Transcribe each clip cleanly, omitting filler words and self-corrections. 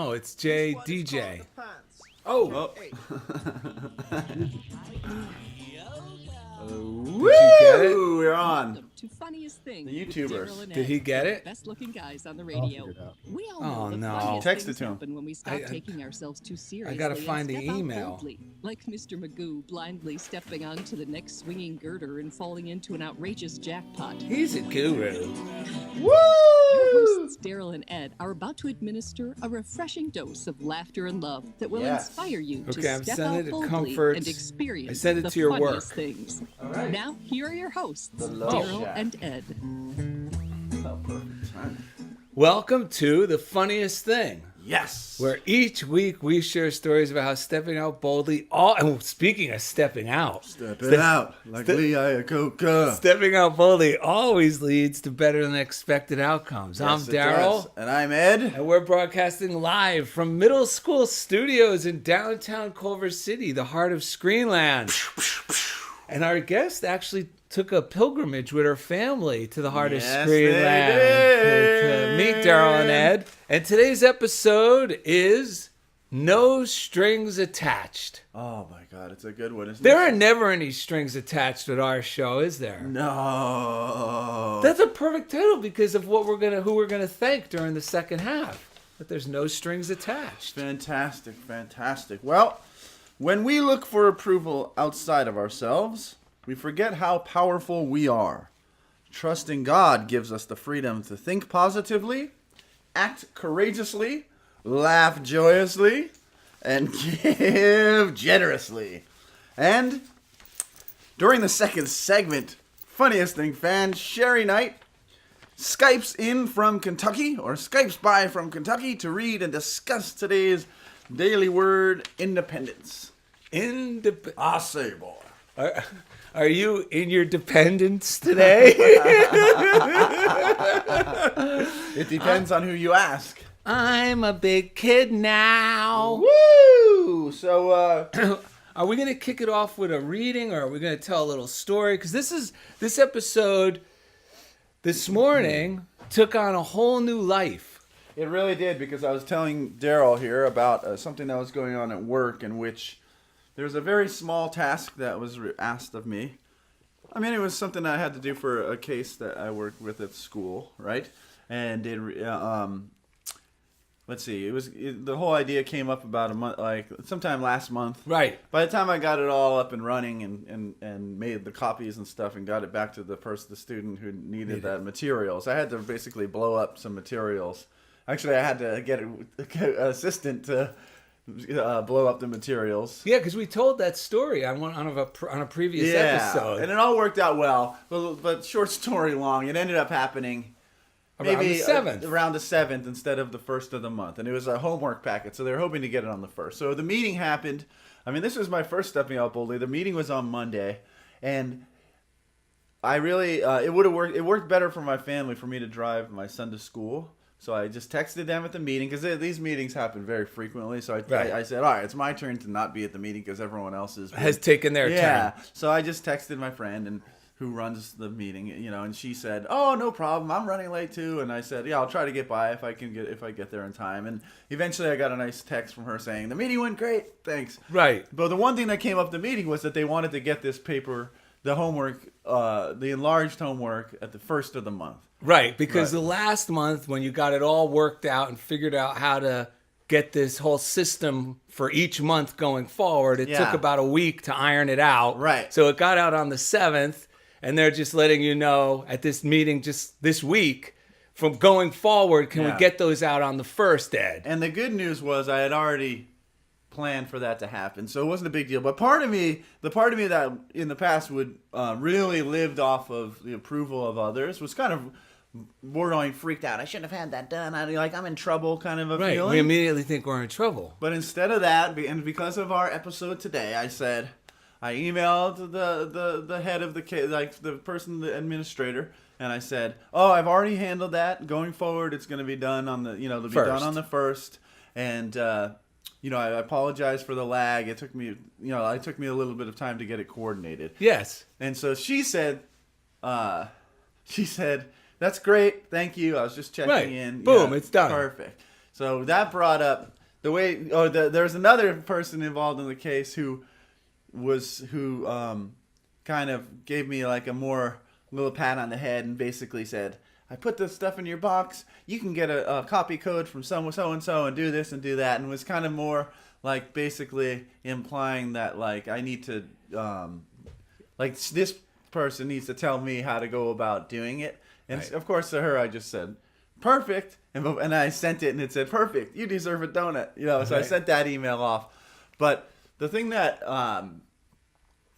Oh, it's J DJ. Oh. Did you get it? Woo! We're on. Welcome to Funniest Thing. The with YouTubers. Daryl and Did Ed, he get it? Best looking guys on the I'll radio. figure it out. We all Oh, know the no. funniest Text things it to him. happen when we stop taking ourselves too seriously. gotta find and the step out email. boldly, like Mr. Magoo blindly stepping onto the next swinging girder and falling into an outrageous jackpot. He's a guru. Your hosts, Daryl and Ed, are about to administer a refreshing dose of laughter and love that will Yes. inspire you Okay, to I'm step sending out it to boldly Comforts. and experience I sent it the to your funniest work. things. All right. Now, here are your hosts, The Love Daryl Shack. and Ed. Oh, perfect time. Welcome to The Funniest Thing, Yes. where each week we share stories about how stepping out boldly. And speaking of stepping out, Stepping out like Lee Iacocca. stepping out boldly always leads to better than expected outcomes. I'm Yes, it Daryl. does. And I'm Ed. And we're broadcasting live from Middle School Studios in downtown Culver City, the heart of Screenland. And our guest actually took a pilgrimage with her family to the heart Yes, of they Screenland to meet Daryl and Ed. And today's episode is No Strings Attached. Oh my God, it's a good one, isn't There are it? never any strings attached with our show, is there? No. That's a perfect title because of who we're gonna thank during the second half. But there's no strings attached. Fantastic, fantastic. Well, when we look for approval outside of ourselves, we forget how powerful we are. Trusting God gives us the freedom to think positively, act courageously, laugh joyously, and give generously. And during the second segment, Funniest Thing fan Cheri Knight Skypes in from Kentucky, or Skypes by from Kentucky, to read and discuss today's daily word, independence. I say, boy. Are you in your dependence today? It depends on who you ask. I'm a big kid now. Woo! So, Are we going to kick it off with a reading, or are we going to tell a little story? Because this episode this morning took on a whole new life. it really did, because I was telling Daryl here about something that was going on at work, in which there was a very small task that was asked of me. I mean, it was something I had to do for a case that I worked with at school, right? And let's see, the whole idea came up about a month, like sometime last month. Right. By the time I got it all up and running and made the copies and stuff and got it back to the student who needed that materials, I had to basically blow up some materials. Actually, I had to get an assistant to blow up the materials. Yeah, because we told that story on a previous episode. And it all worked out well. But short story long, it ended up happening Around maybe the 7th. Around the 7th instead of the 1st of the month. And it was a homework packet, so they were hoping to get it on the 1st. So the meeting happened. I mean, this was my first stepping out boldly. The meeting was on Monday, and I really it would have worked. It worked better for my family for me to drive my son to school. So I just texted them at the meeting, because these meetings happen very frequently. So I said, all right, it's my turn to not be at the meeting because everyone else has taken their turn. So I just texted my friend and who runs the meeting, and she said, oh, no problem, I'm running late too. And I said, yeah, I'll try to get by if I get there in time. And eventually I got a nice text from her saying, the meeting went great, thanks. Right. But the one thing that came up the meeting was that they wanted to get this paper, the homework, the enlarged homework, at the 1st of the month. Right, because the last month when you got it all worked out and figured out how to get this whole system for each month going forward, it took about a week to iron it out. Right. So it got out on the 7th, and they're just letting you know at this meeting just this week, from going forward, can we get those out on the 1st, Ed? And the good news was I had already planned for that to happen, so it wasn't a big deal. But the part of me that in the past would really lived off of the approval of others was kind of borderline freaked out. I shouldn't have had that done. I'm in trouble, kind of a Right, feeling. we immediately think we're in trouble. But instead of that, and because of our episode today, I emailed the head of the case, like the person, the administrator, and I said, "Oh, I've already handled that. Going forward, it's going to be done on the, they'll be done on the 1st." And I apologize for the lag. It took me a little bit of time to get it coordinated. Yes. And so she said, "That's great, thank you. I was just checking in." Boom, Yeah, it's done. Perfect. So that brought up the way. Oh, there's another person involved in the case who kind of gave me like a more little pat on the head and basically said, I put this stuff in your box. You can get a copy code from so and so and do this and do that, and was kind of more like basically implying that like I need to like this person needs to tell me how to go about doing it. And Right. of course to her I just said perfect, and I sent it and it said perfect. You deserve a donut, So I Right. sent that email off. But the thing that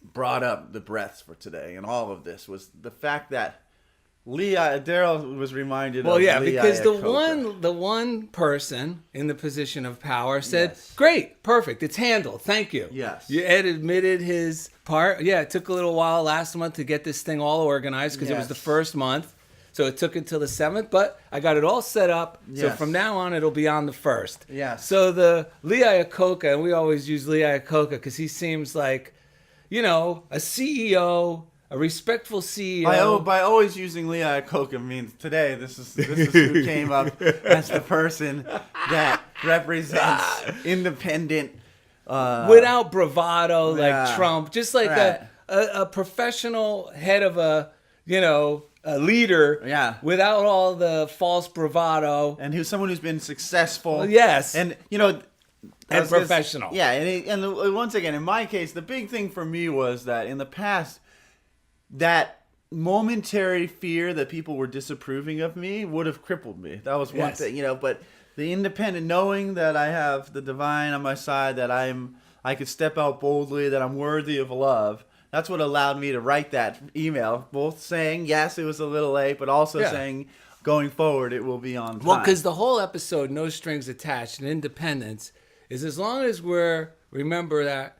brought up the breaths for today and all of this was the fact that Daryl was reminded Well, of yeah, Lee because Iacocca. the one person in the position of power said, Yes. "Great, perfect, it's handled. Thank you." Yes. Ed admitted his part. Yeah, it took a little while last month to get this thing all organized because it was Yes. the first month, so it took until the 7th. But I got it all set up, so Yes. from now on it'll be on the 1st. Yes. So the Lee Iacocca, and we always use Lee Iacocca because he seems like, a CEO. A respectful CEO. By always using Lee Iacocca means today this is who came up as the person that represents independent without bravado like yeah. Trump, just like Right. a professional head of a leader, Yeah. without all the false bravado. and who's someone who's been successful. Well, yes. And And professional. Yeah, and once again, in my case, the big thing for me was that in the past, that momentary fear that people were disapproving of me would have crippled me. That was one Yes. thing, but the independent, knowing that I have the divine on my side, that I could step out boldly, that I'm worthy of love. That's what allowed me to write that email, both saying, yes, it was a little late, but also Yeah. saying, going forward, it will be on time. Well, because the whole episode, No Strings Attached, and independence, is as long as remember that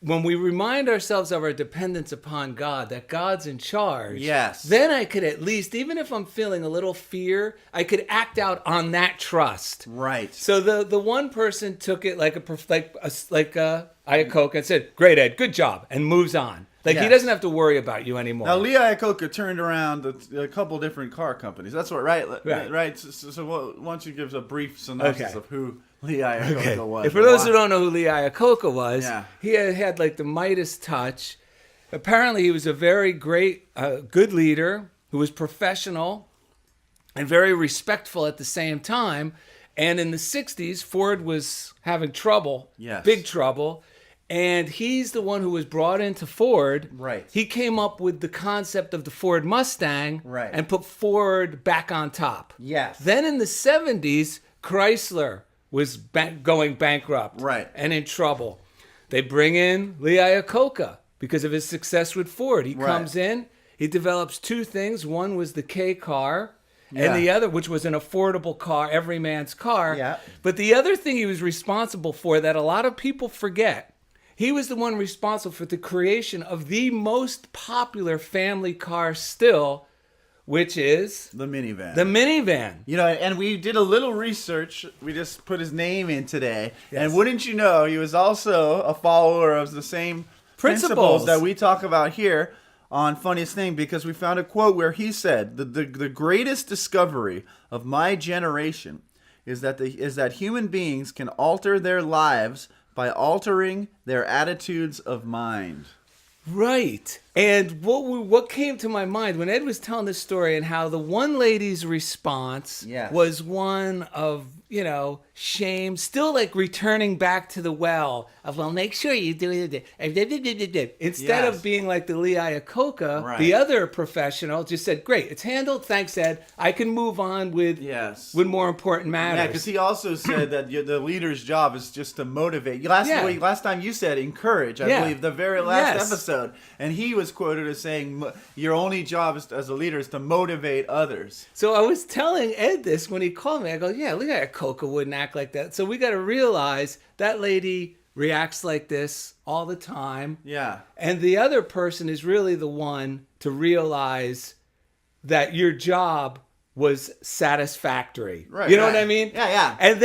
when we remind ourselves of our dependence upon God, that God's in charge, Yes. then I could at least, even if I'm feeling a little fear, I could act out on that trust. Right. So the one person took it like Iacocca and said, "Great, Ed, good job," and moves on. Like he Yes. doesn't have to worry about you anymore. Now, Lee Iacocca turned around a couple different car companies. That's what, right? Right. So why don't you give us a brief synopsis Okay. of who Lee Iacocca was? And for those who don't know who Lee Iacocca was, Yeah. he had like the Midas touch. Apparently, he was a very great, good leader who was professional and very respectful at the same time. And in the 60s, Ford was having trouble, Yes. big trouble. And he's the one who was brought into Ford. Right. He came up with the concept of the Ford Mustang Right. and put Ford back on top. Yes. Then in the 70s, Chrysler was going bankrupt Right. and in trouble. They bring in Lee Iacocca because of his success with Ford. He Right. comes in, he develops two things. One was the K car, Yeah. and the other, which was an affordable car, every man's car. Yeah. But the other thing he was responsible for that a lot of people forget, he was the one responsible for the creation of the most popular family car still, which is The minivan. the minivan. And we did a little research. We just put his name in today. Yes. And wouldn't you know, he was also a follower of the same principles that we talk about here on Funniest Thing, because we found a quote where he said, the greatest discovery of my generation is that human beings can alter their lives by altering their attitudes of mind. Right. And what came to my mind when Ed was telling this story and how the one lady's response Yes. was one of, shame, still like returning back to the well of, well, make sure you do it. Instead Yes. of being like the Lee Iacocca, Right. the other professional just said, great, it's handled. Thanks, Ed. I can move on with Yes. more important matters. Yeah, because he also said that the leader's job is just to motivate. Last time you said encourage, I believe, the very last Yes. episode. And he was quoted as saying, your only job as a leader is to motivate others. So I was telling Ed this when he called me. I go, yeah, Lee Iacocca wouldn't act like that. So we got to realize that lady reacts like this all the time. Yeah. And the other person is really the one to realize that your job was satisfactory. Right, You know right. what I mean? Yeah, yeah. And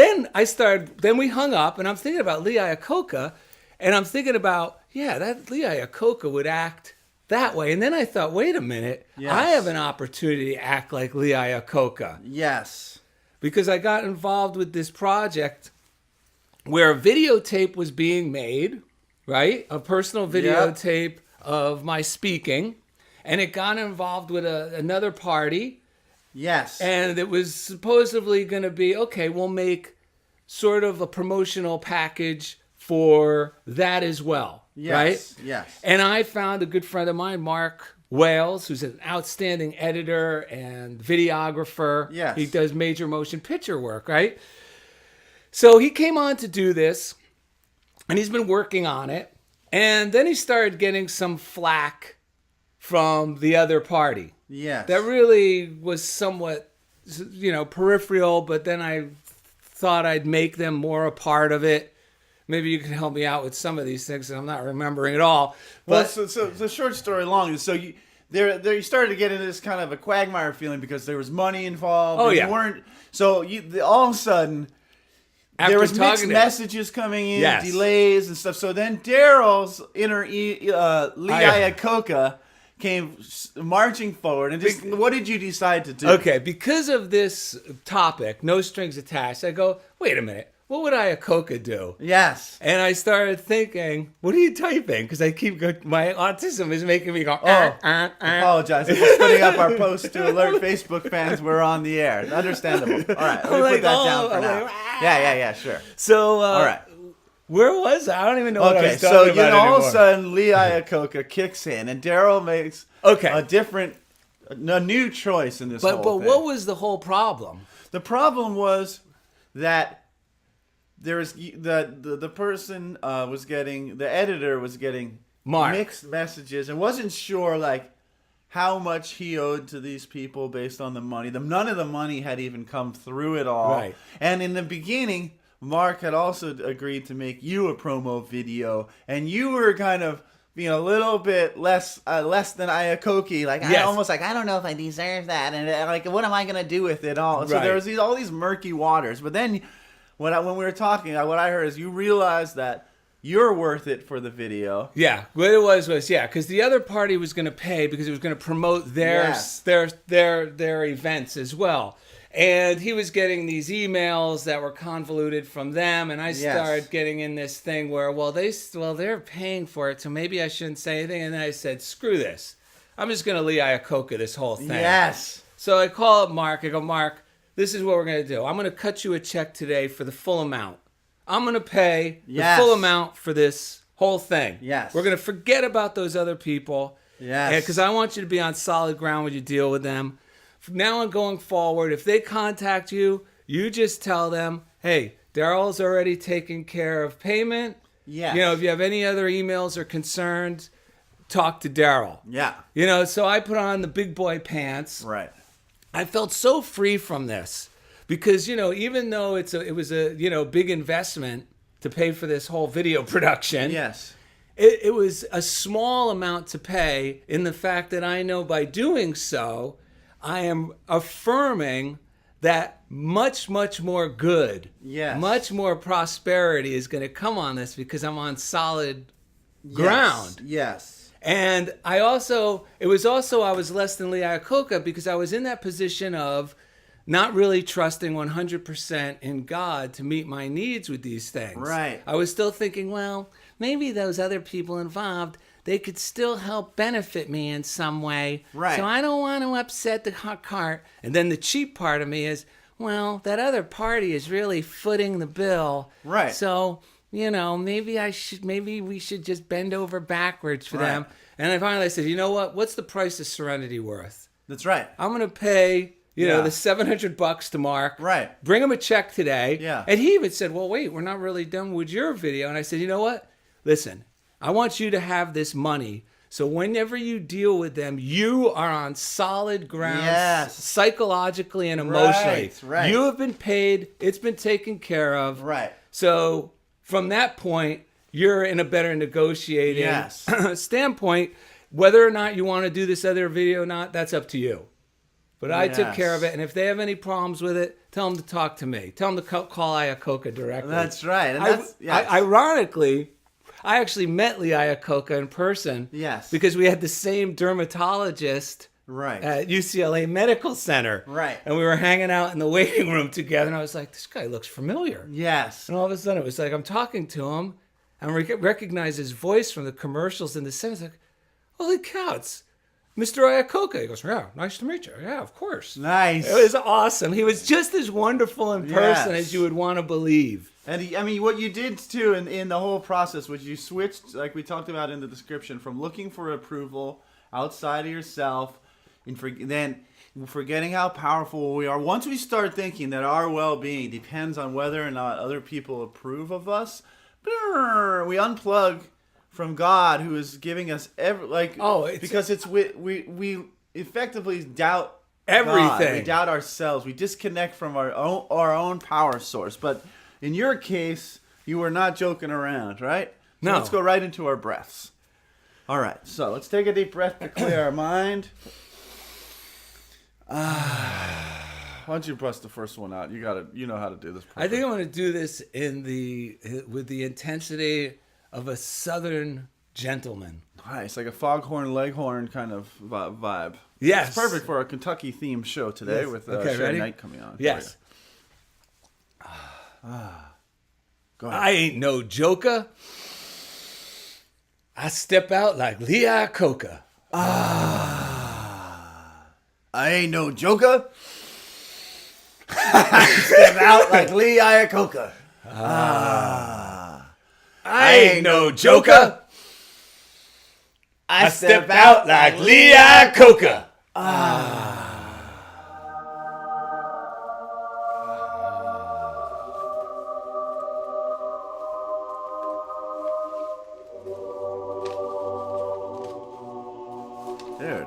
then we hung up and I'm thinking about Lee Iacocca and I'm thinking about, yeah, that Lee Iacocca would act that way. And then I thought, wait a minute, Yes. I have an opportunity to act like Lee Iacocca. Yes. because I got involved with this project where a videotape was being made, right? A personal videotape of my speaking. And it got involved with another party. Yes. And it was supposedly going to be, okay, we'll make sort of a promotional package for that as well. Yes. Right? Yes. And I found a good friend of mine, Mark Wales, who's an outstanding editor and videographer. Yes. He does major motion picture work, right? So he came on to do this, and he's been working on it. And then he started getting some flack from the other party. Yes. That really was somewhat, peripheral, but then I thought I'd make them more a part of it. Maybe you can help me out with some of these things, and I'm not remembering it all. Well, But so the short story long is, so you started to get into this kind of a quagmire feeling because there was money involved. Oh, and yeah. You weren't, so all of a sudden, after there was mixed talking to messages coming in, Yes. delays and stuff. So then Daryl's inner Lee Iacocca came marching forward. And just what did you decide to do? Okay, because of this topic, no strings attached, I go, wait a minute, what would Iacocca do? Yes. And I started thinking, what are you typing? Because I keep going, my autism is making me go, Apologize. I'm just putting up our post to alert Facebook fans we're on the air. Understandable. All right, let me put that down for now. Yeah, sure. So, All right. where was I? I don't even know what I Okay, was talking so about all anymore. of a sudden, Lee Iacocca kicks in, and Daryl makes a new choice in this whole But thing. what was the whole problem? The problem was that there was the person was getting, the editor was getting Mark. mixed messages and wasn't sure like how much he owed to these people based on the money. None of the money had even come through at all. Right. And in the beginning, Mark had also agreed to make you a promo video, and you were kind of being a little bit less than Iacocca, like Yes. almost like I don't know if I deserve that, and like what am I gonna do with it all? So Right. there was all these murky waters. But then when we were talking, what I heard is you realized that you're worth it for the video. Yeah, what it was because the other party was going to pay because it was going to promote their events as well. And he was getting these emails that were convoluted from them, and I started getting in this thing where, they're paying for it, so maybe I shouldn't say anything. And then I said, screw this. I'm just going to Lee Iacocca this whole thing. Yes. So I call up Mark. I go, Mark, this is what we're going to do. I'm going to cut you a check today for the full amount. I'm going to pay the full amount for this whole thing. Yes. We're going to forget about those other people. Yes. Because I want you to be on solid ground when you deal with them. From now on going forward, if they contact you, you just tell them, hey, Daryl's already taken care of payment. Yes. If you have any other emails or concerns, talk to Daryl. Yeah. So I put on the big boy pants. Right. I felt so free from this because, even though it was a big investment to pay for this whole video production. Yes. It was a small amount to pay in the fact that I know by doing so, I am affirming that much, much more good, much more prosperity is going to come on this because I'm on solid ground. Yes. And I was less than Lee Iacocca because I was in that position of not really trusting 100% in God to meet my needs with these things. Right. I was still thinking, well, maybe those other people involved, they could still help benefit me in some way. Right. So I don't want to upset the cart. And then the cheap part of me is, well, that other party is really footing the bill. Right. So, maybe we should just bend over backwards for them. And I finally said, you know what? What's the price of serenity worth? That's right. I'm going to pay, the $700 to Mark. Right. Bring him a check today. Yeah. And he even said, well, wait, we're not really done with your video. And I said, you know what? Listen, I want you to have this money. So whenever you deal with them, you are on solid ground, psychologically and emotionally. Right. You have been paid. It's been taken care of. Right. So from that point, you're in a better negotiating standpoint. Whether or not you want to do this other video or not, that's up to you. But I took care of it. And if they have any problems with it, tell them to talk to me. Tell them to call Iacocca directly. That's right. And ironically, I actually met Lee Iacocca in person. Yes. Because we had the same dermatologist Right. at UCLA Medical Center. Right. And we were hanging out in the waiting room together, and I was like, this guy looks familiar. Yes. And all of a sudden, it was like I'm talking to him, and I recognize his voice from the commercials in the center. It's like, holy cow, it's Mr. Iacocca. He goes, yeah, nice to meet you. Yeah, of course. Nice. It was awesome. He was just as wonderful in person Yes. as you would want to believe. And I mean, what you did too in the whole process was you switched, like we talked about in the description, from looking for approval outside of yourself, and then forgetting how powerful we are. Once we start thinking that our well-being depends on whether or not other people approve of us, we unplug from God, who is giving us because it's we effectively doubt everything. God. We doubt ourselves. We disconnect from our own power source. But in your case, you were not joking around, right? So No. let's go right into our breaths. All right. So let's take a deep breath to clear our mind. Why don't you bust the first one out? You know how to do this. I think I'm going to do this with the intensity of a Southern gentleman. Nice, like a foghorn leghorn kind of vibe. Yes. It's perfect for our Kentucky themed show today Yes. with Okay, Cheri ready? Knight coming on. Yes. Go ahead. I ain't no joker. I step out like Lee Iacocca. I ain't no joker. Step out like Lee Iacocca. I ain't no joker. I step out like Lee Iacocca. Dude,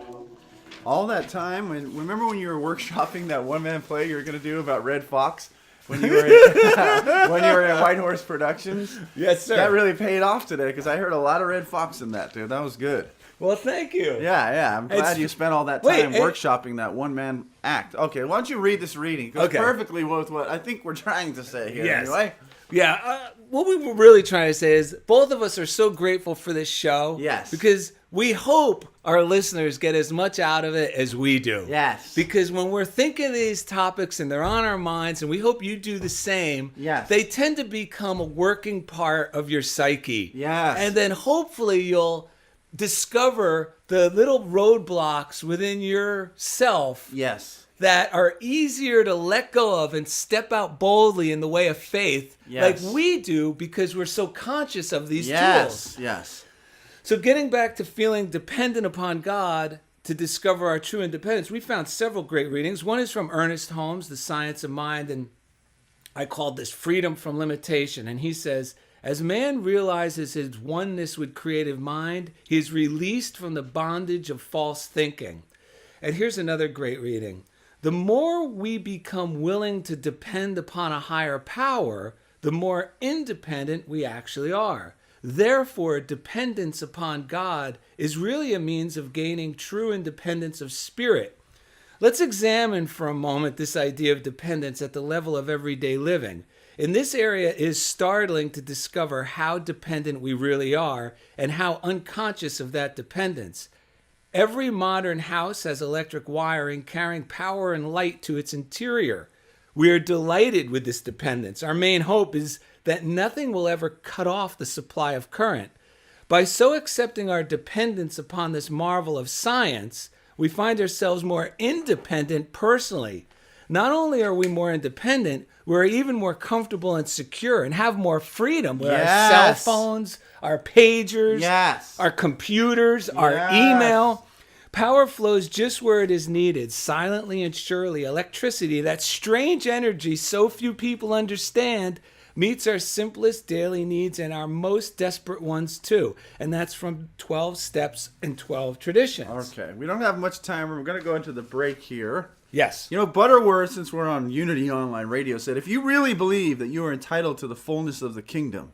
all that time, remember when you were workshopping that one-man play you were going to do about Red Fox when you were in White Horse Productions? Yes, sir. That really paid off today because I heard a lot of Red Fox in that, dude. That was good. Well, thank you. Yeah. I'm glad you spent all that time workshopping that one-man act. Okay, why don't you read this reading? It goes perfectly with what I think we're trying to say here. Yes. Anyway. Yeah, what we were really trying to say is both of us are so grateful for this show. Yes. Because we hope our listeners get as much out of it as we do. Yes. Because when we're thinking of these topics and they're on our minds, and we hope you do the same, Yes. they tend to become a working part of your psyche. Yes. And then hopefully you'll discover the little roadblocks within yourself Yes. that are easier to let go of and step out boldly in the way of faith, Yes. like we do, because we're so conscious of these Yes. tools. Yes. So getting back to feeling dependent upon God to discover our true independence, we found several great readings. One is from Ernest Holmes, The Science of Mind, and I called this Freedom from Limitation. And he says, as man realizes his oneness with creative mind, he is released from the bondage of false thinking. And here's another great reading. The more we become willing to depend upon a higher power, the more independent we actually are. Therefore, dependence upon God is really a means of gaining true independence of spirit. Let's examine for a moment this idea of dependence at the level of everyday living. In this area, it is startling to discover how dependent we really are and how unconscious of that dependence. Every modern house has electric wiring carrying power and light to its interior. We are delighted with this dependence. Our main hope is that nothing will ever cut off the supply of current. By so accepting our dependence upon this marvel of science, we find ourselves more independent personally. Not only are we more independent, we're even more comfortable and secure and have more freedom with our cell phones, our pagers, our computers, our email. Power flows just where it is needed, silently and surely. Electricity, that strange energy so few people understand, meets our simplest daily needs and our most desperate ones too. And that's from 12 Steps and 12 Traditions. Okay, we don't have much time. We're going to go into the break here. Yes. You know, Butterworth, since we're on Unity Online Radio, said, if you really believe that you are entitled to the fullness of the kingdom,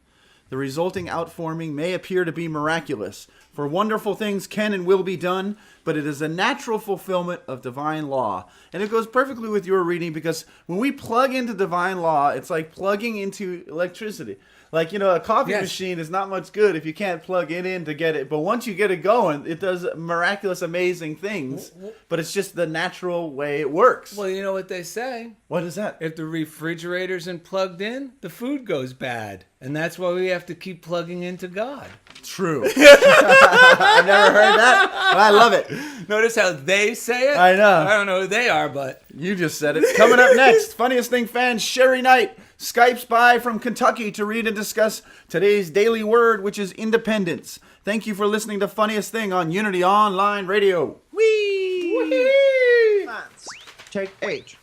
The resulting outforming may appear to be miraculous, for wonderful things can and will be done, but it is a natural fulfillment of divine law. And it goes perfectly with your reading, because when we plug into divine law, it's like plugging into electricity. Like, a coffee machine is not much good if you can't plug it in to get it. But once you get it going, it does miraculous, amazing things. But it's just the natural way it works. Well, you know what they say. What is that? If the refrigerator isn't plugged in, the food goes bad. And that's why we have to keep plugging into God. True. I've never heard that, but I love it. Notice how they say it? I know. I don't know who they are, but... You just said it. Coming up next, Funniest Thing fan Cheri Knight Skypes by from Kentucky to read and discuss today's daily word, which is independence. Thank you for listening to Funniest Thing on Unity Online Radio. Whee! Whee! Take H.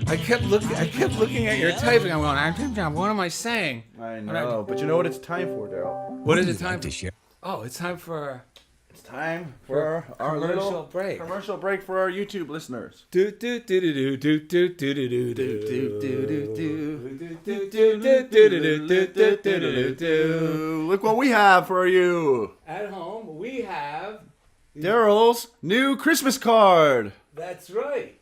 I kept looking at your typing. I'm going, what am I saying? I know, but you know what it's time for, Daryl? What is it time for? Oh, it's time for... It's time for our commercial little break. Commercial break for our YouTube listeners. Do do do do do do do do do do. Look what we have for you. At home, we have... Daryl's new Christmas card. That's right.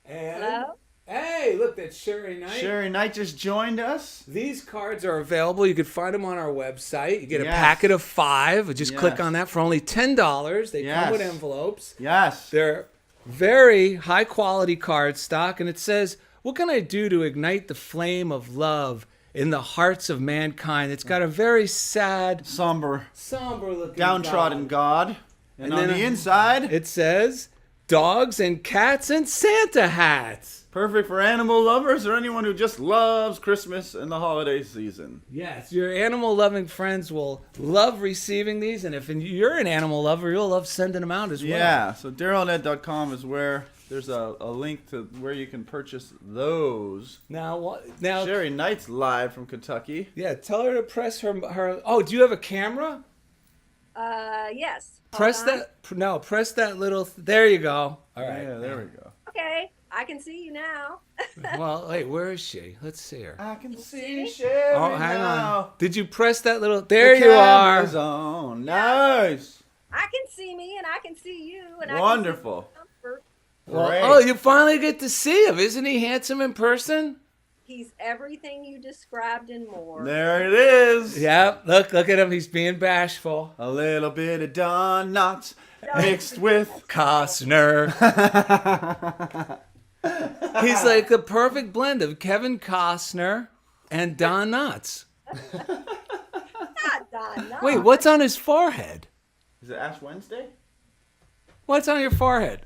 And... Hello? Hey, look, that's Cheri Knight. Cheri Knight just joined us. These cards are available. You can find them on our website. You get a Yes. packet of 5. Just click Yes. on that for only $10. They Yes. come with envelopes. Yes. They're very high quality card stock. And it says, what can I do to ignite the flame of love in the hearts of mankind? It's got a very sad, Somber, looking downtrodden God. And on then the inside, it says, dogs and cats and Santa hats. perfect for animal lovers or anyone who just loves Christmas and the holiday season. Yes, your animal-loving friends will love receiving these, and if you're an animal lover, you'll love sending them out as well. Yeah, so DarylNet.com is where there's a link to where you can purchase those. Now, Cheri Knight's live from Kentucky. yeah, tell her to press her. Oh, do you have a camera? Yes. Press Hold on. that. No, press that little. There you go. All right. Yeah, there we go. Okay, I can see you now. Well, wait, where is she? Let's see her. I can see see? Cheri Oh, hang now. on. Did you press that little? There you are. Camera's on. Nice. I can see me and I can see you. And Wonderful. I can see comfort. Well, Great. oh, you finally get to see him. Isn't he handsome in person? He's everything you described and more. There it is. Yeah. Look at him. He's being bashful. A little bit of Don Knotts mixed with Costner. He's like the perfect blend of Kevin Costner and Don Knotts. Not Don, no. Wait, what's on his forehead? Is it Ash Wednesday? What's on your forehead?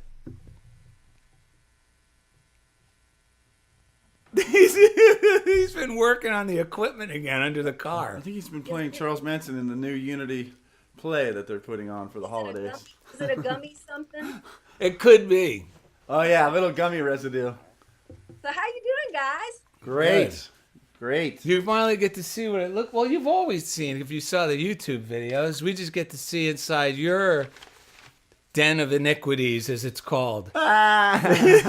He's been working on the equipment again under the I car. think he's been playing Charles Manson in the new Unity play that they're putting on for the holidays. Is it a gummy something? It could be. Oh yeah, a little gummy residue. So how you doing, guys? Great. Good. Great. You finally get to see what it looked. Well, you've always seen if you saw the YouTube videos. We just get to see inside your den of iniquities, as it's called. Actually,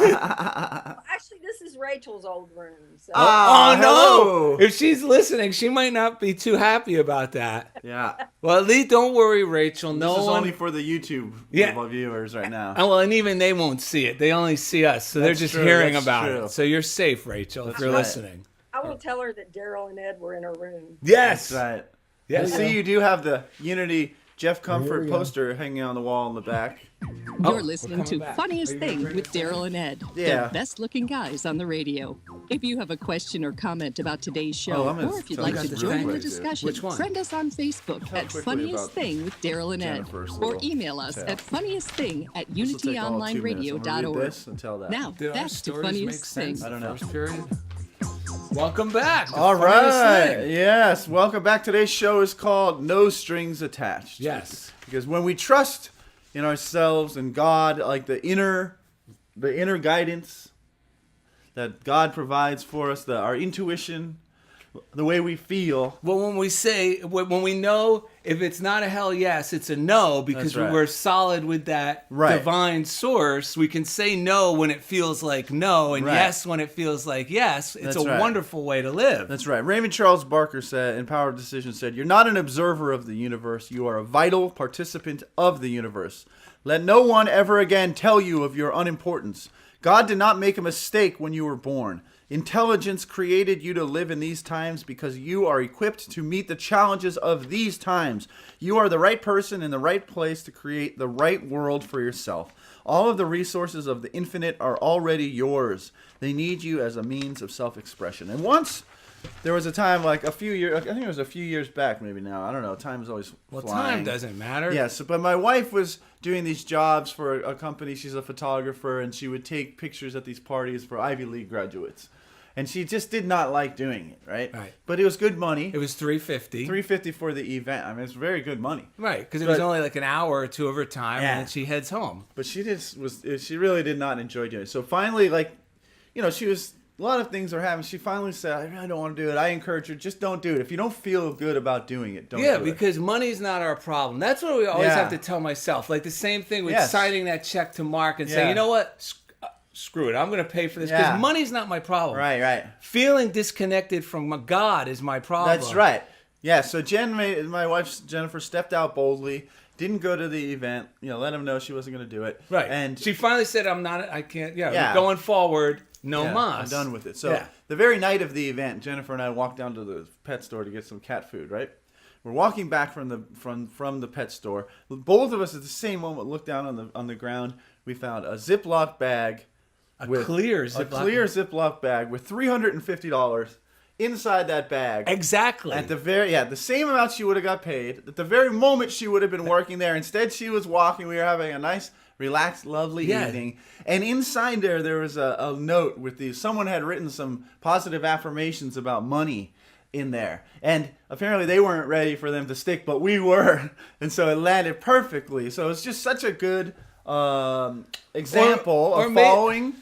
this is Rachel's old room. So. Oh hello. no! If she's listening, she might not be too happy about that. Yeah. Well, at least don't worry, Rachel. This No is one. only for the YouTube viewers right now. Well, and even they won't see it. They only see us, so they're That's just true, hearing that's about true. it. So you're safe, Rachel, if you're right. listening. I will tell her that Daryl and Ed were in her room. Yes. That's right. Yes. I see you do have the Unity Jeff Comfort poster hanging on the wall in the back. You're listening to coming back. Funniest Are you gonna Thing bring with it forward? Daryl and Ed, Yeah. the best looking guys on the radio. If you have a question or comment about today's show, Oh, I'm gonna or if you'd tell like you to this join real the quick, dude. discussion, Which one? friend us on Facebook at quickly Funniest about Thing with Daryl and Ed, Jennifer's or little email us tale. at funniestthing at This will take all 2 minutes. I'm gonna read unityonlineradio.org. this and tell that. Now, Did our back to stories make Funniest Thing. sense? I don't know. First period. Welcome back. to All Funniest right. Thing. Yes. Welcome back. Today's show is called No Strings Attached. Yes. Because when we trust in ourselves and God, like the inner guidance that God provides for us, our intuition, the way we feel. Well, when we know if it's not a hell yes, it's a no, because That's right. we're solid with that Right. divine source. We can say no when it feels like no, and Right. yes when it feels like yes. It's That's a right. wonderful way to live. That's right. Raymond Charles Barker said, in Power of Decision, said, "You're not an observer of the universe. You are a vital participant of the universe. Let no one ever again tell you of your unimportance. God did not make a mistake when you were born. Intelligence created you to live in these times because you are equipped to meet the challenges of these times. You are the right person in the right place to create the right world for yourself. All of the resources of the infinite are already yours. They need you as a means of self-expression." And once there was a time, like a few years, I think it was a few years back, maybe now. I don't know. Time is always Well, flying. time doesn't matter. Yes, but my wife was doing these jobs for a company. She's a photographer, and she would take pictures at these parties for Ivy League graduates. And she just did not like doing it, right? Right. But it was good money. It was $350. $350 for the event. I mean, it's very good money. Right, because it was But- only like an hour or two of her time, Yeah. and then she heads home. But she really did not enjoy doing it. So finally, like, she was, a lot of things were happening. She finally said, "I really don't want to do it." I encourage her, just don't do it. If you don't feel good about doing it, don't do it. Because money's not our problem. That's what we always Yeah. have to tell myself. Like the same thing with Yes. signing that check to Mark and Yeah. saying, you know what? Screw it. I'm going to pay for this because Yeah. money's not my problem. Right. Feeling disconnected from God is my problem. That's right. Yeah, so my wife Jennifer stepped out boldly, didn't go to the event, let him know she wasn't going to do it. Right. And she finally said, I can't, Yeah. going forward, no yeah, mas. I'm done with it. So Yeah. the very night of the event, Jennifer and I walked down to the pet store to get some cat food, right? We're walking back from the pet store. Both of us at the same moment looked down on the ground. We found a Ziploc bag. A clear Ziploc bag with $350 inside that bag. Exactly. At the same amount she would have got paid. At the very moment she would have been working there. Instead, she was walking. We were having a nice, relaxed, lovely evening. And inside there was a note with these. Someone had written some positive affirmations about money in there. And apparently they weren't ready for them to stick, but we were. And so it landed perfectly. So it's just such a good example of following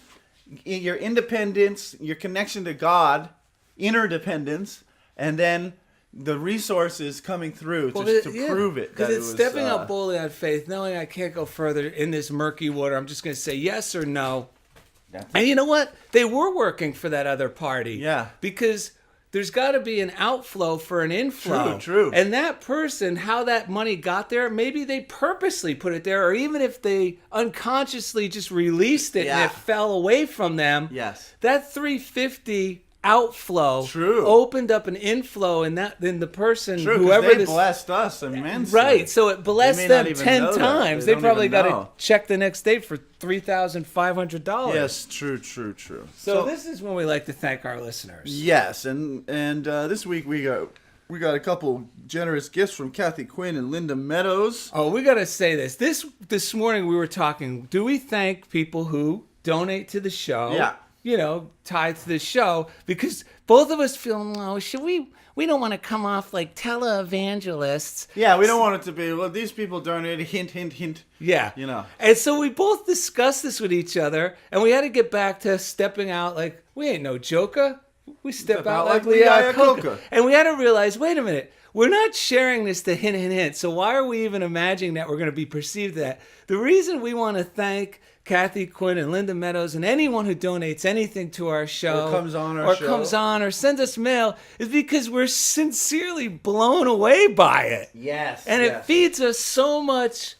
your independence, your connection to God, interdependence, and then the resources coming through to prove it. Because it's stepping up boldly on faith, knowing I can't go further in this murky water. I'm just going to say yes or no. And you know what? They were working for that other party. Yeah. Because there's got to be an outflow for an inflow. True. And that person, how that money got there, maybe they purposely put it there, or even if they unconsciously just released it and it fell away from them. Yes. That $350 outflow opened up an inflow, and then the person, whoever they blessed us immensely. Right, so it blessed them 10 times. They probably got a check the next day for $3,500. Yes, true. So this is when we like to thank our listeners. Yes, and this week we got a couple generous gifts from Kathy Quinn and Linda Meadows. Oh, we got to say this. This morning we were talking, do we thank people who donate to the show? Yeah. Tied to the show, because both of us feel, should we don't want to come off like televangelists. Yeah, we don't want it to be, well, these people donated, hint. Yeah. And so we both discussed this with each other, and we had to get back to stepping out like, we ain't no joker. We step out like Lee Iacocca. And we had to realize, wait a minute, we're not sharing this to hint. So why are we even imagining that we're going to be perceived that? The reason we want to thank Kathy Quinn and Linda Meadows and anyone who donates anything to our show or comes on or sends us mail is because we're sincerely blown away by it. Yes. And it feeds us so much,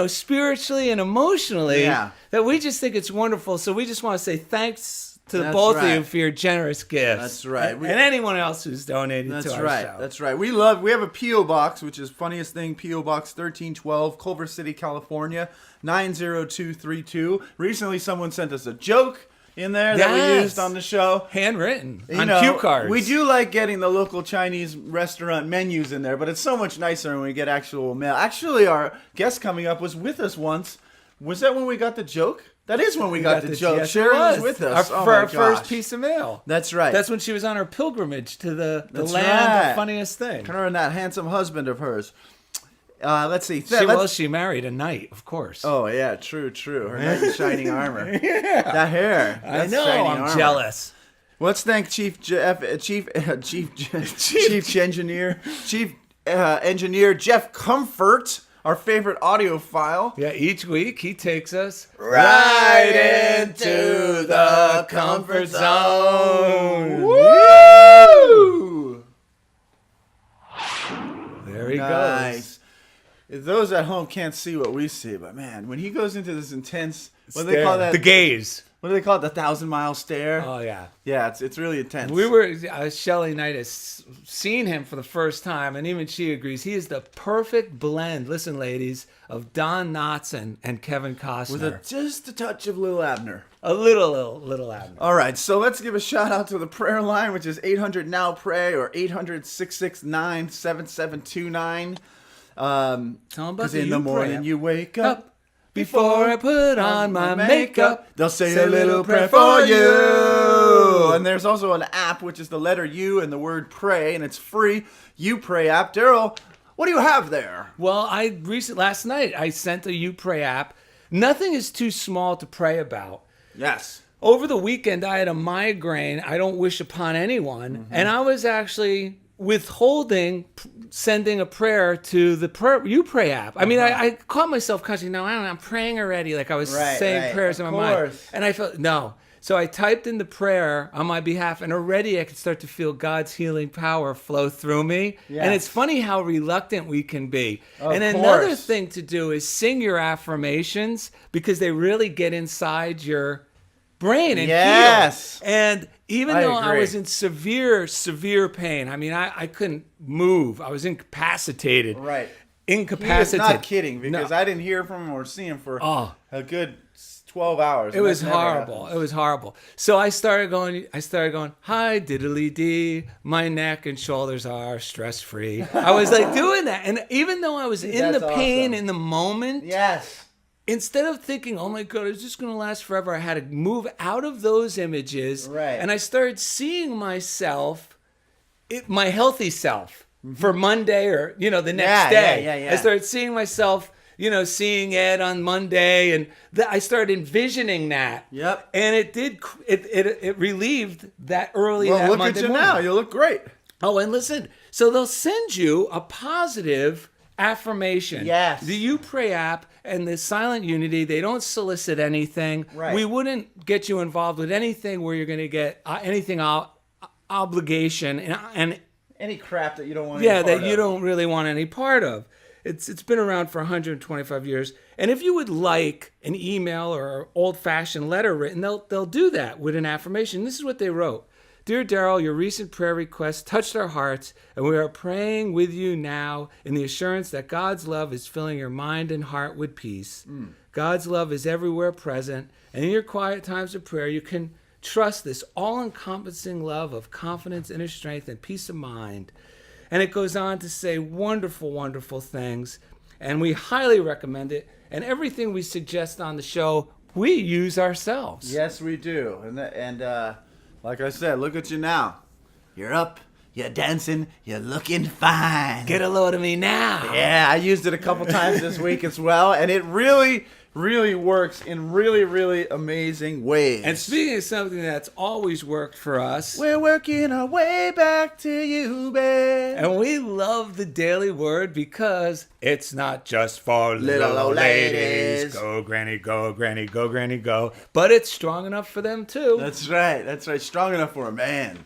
spiritually and emotionally that we just think it's wonderful. So we just want to say thanks to both of you for your generous gifts. That's right. And anyone else who's donated to our show. That's right. We have a P.O. Box, which is funniest thing, P.O. Box 1312, Culver City, California, 90232. Recently, someone sent us a joke in there that we used on the show. Handwritten on cue cards. We do like getting the local Chinese restaurant menus in there, but it's so much nicer when we get actual mail. Actually, our guest coming up was with us once. Was that when we got the joke? That is when we got the joke. Yes, Cheri was with us for our first piece of mail. That's right. That's when she was on her pilgrimage to the land of funniest thing. Her and that handsome husband of hers. Let's see. She married a knight, of course. Oh, yeah, true. Her knight in shining armor. That hair. I know, I'm jealous. Let's thank Chief Engineer Jeff Comfort, our favorite audiophile. Yeah, each week he takes us Right into the comfort zone. Woo! There he Nice. goes. Those at home can't see what we see, but man, when he goes into this intense, what do they call that? The gaze. What do they call it? The 1,000-mile stare. Oh yeah. Yeah, it's really intense. Cheri Knight has seen him for the first time, and even she agrees he is the perfect blend. Listen, ladies, of Don Knotts and Kevin Costner with just a touch of Lil Abner. A little Abner. All right, so let's give a shout out to the prayer line, which is 800 now pray or 800-669-7729. Because in the morning you wake up. Before I put on my makeup, they'll say a little prayer for you. And there's also an app, which is the letter U and the word pray, and it's free. You Pray app. Daryl, what do you have there? Well, last night I sent a You Pray app. Nothing is too small to pray about. Yes. Over the weekend, I had a migraine I don't wish upon anyone, and I was actually withholding sending a prayer to the You Pray app. I mean, I caught myself consciously, no, I don't know, I'm praying already, like I was saying prayers in my mind. And I felt, no. So I typed in the prayer on my behalf, and already I could start to feel God's healing power flow through me. Yes. And it's funny how reluctant we can be. Another thing to do is sing your affirmations, because they really get inside your brain and heal. And even though I was in severe pain, I mean, I couldn't move. I was incapacitated. Right. Incapacitated. He is not kidding, because I didn't hear from him or see him for a good 12 hours. It was horrible. It was horrible. So I started going, hi, diddly dee, my neck and shoulders are stress free. I was like doing that. And even though I was in the pain in the moment, instead of thinking, oh my God, it's just going to last forever, I had to move out of those images. And I started seeing myself, my healthy self, for Monday or, the next day. I started seeing myself, seeing Ed on Monday, and I started envisioning that. Yep. And it relieved that early that look Monday at you morning. now. You look great. Oh, and listen, so they'll send you a positive affirmation. Yes. The You Pray app and the Silent Unity, they don't solicit anything. Right. We wouldn't get you involved with anything where you're going to get anything obligation and any crap that you don't want any part that you don't really want any part of. It's been around for 125 years. And if you would like an email or old-fashioned letter written, they'll do that with an affirmation. This is what they wrote. Dear Daryl, your recent prayer request touched our hearts, and we are praying with you now in the assurance that God's love is filling your mind and heart with peace. God's love is everywhere present, and in your quiet times of prayer, you can trust this all-encompassing love of confidence, inner strength, and peace of mind. And it goes on to say wonderful, wonderful things, and we highly recommend it. And everything we suggest on the show, we use ourselves. Yes, we do. And like I said, look at you now. You're up, you're dancing, you're looking fine. Get a load of me now. Yeah, I used it a couple times this week as well, and it really works in really amazing ways. And speaking of something that's always worked for us, we're working our way back to you, babe. And we love the Daily Word because it's not just for little old ladies. Go, granny, go, granny, go, granny, go. But it's strong enough for them, too. That's right. Strong enough for a man,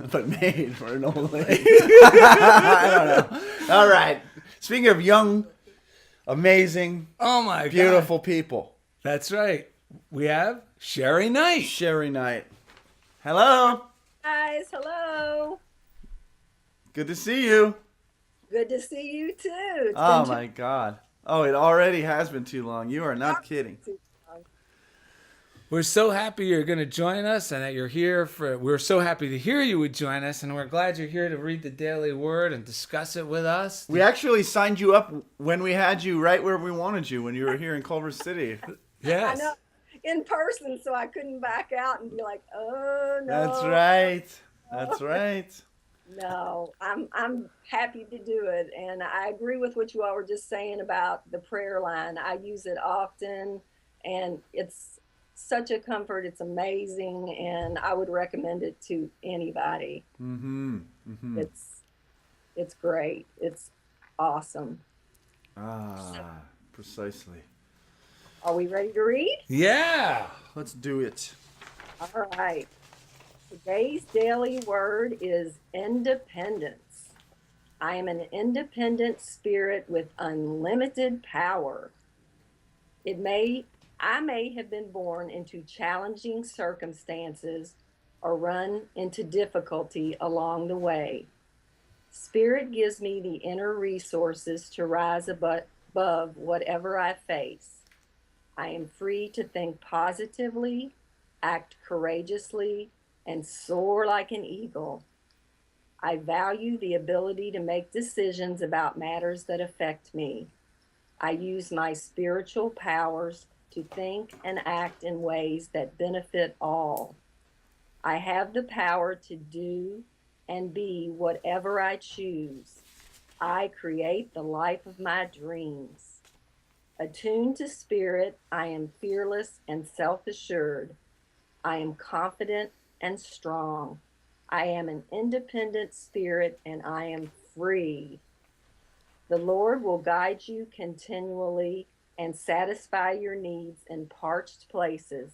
but made for an old lady. I don't know. All right. Speaking of young, amazing, beautiful people. That's right. We have Cheri Knight. Cheri Knight. Hello. Guys, hello. Good to see you. Good to see you too. Oh my God. Oh, it already has been too long. You are not kidding. We're so happy you're going to join us and that you're here we're so happy to hear you would join us, and we're glad you're here to read the Daily Word and discuss it with us. We actually signed you up when we had you right where we wanted you, when you were here in Culver City. Yes. I know, in person, so I couldn't back out and be like, oh no. That's right. No, I'm happy to do it, and I agree with what you all were just saying about the prayer line. I use it often, and it's such a comfort. It's amazing, and I would recommend it to anybody. Mm-hmm. Mm-hmm. It's great. It's awesome. Ah, precisely. Are we ready to read? Yeah. Let's do it. All right. Today's daily word is independence. I am an independent spirit with unlimited power. I may have been born into challenging circumstances or run into difficulty along the way. Spirit gives me the inner resources to rise above whatever I face. I am free to think positively, act courageously, and soar like an eagle. I value the ability to make decisions about matters that affect me. I use my spiritual powers to think and act in ways that benefit all. I have the power to do and be whatever I choose. I create the life of my dreams. Attuned to spirit, I am fearless and self-assured. I am confident and strong. I am an independent spirit and I am free. The Lord will guide you continually and satisfy your needs in parched places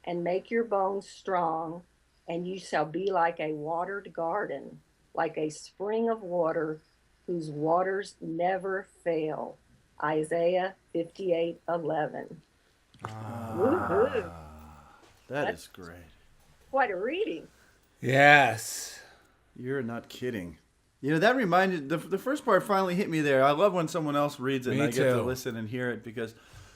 and make your bones strong, and you shall be like a watered garden, like a spring of water whose waters never fail. Isaiah 58:11. Woohoo! That is great. Quite a reading. Yes. You're not kidding. You know, that reminded, the first part finally hit me there. I love when someone else reads it Me and I get to too. listen and hear it, because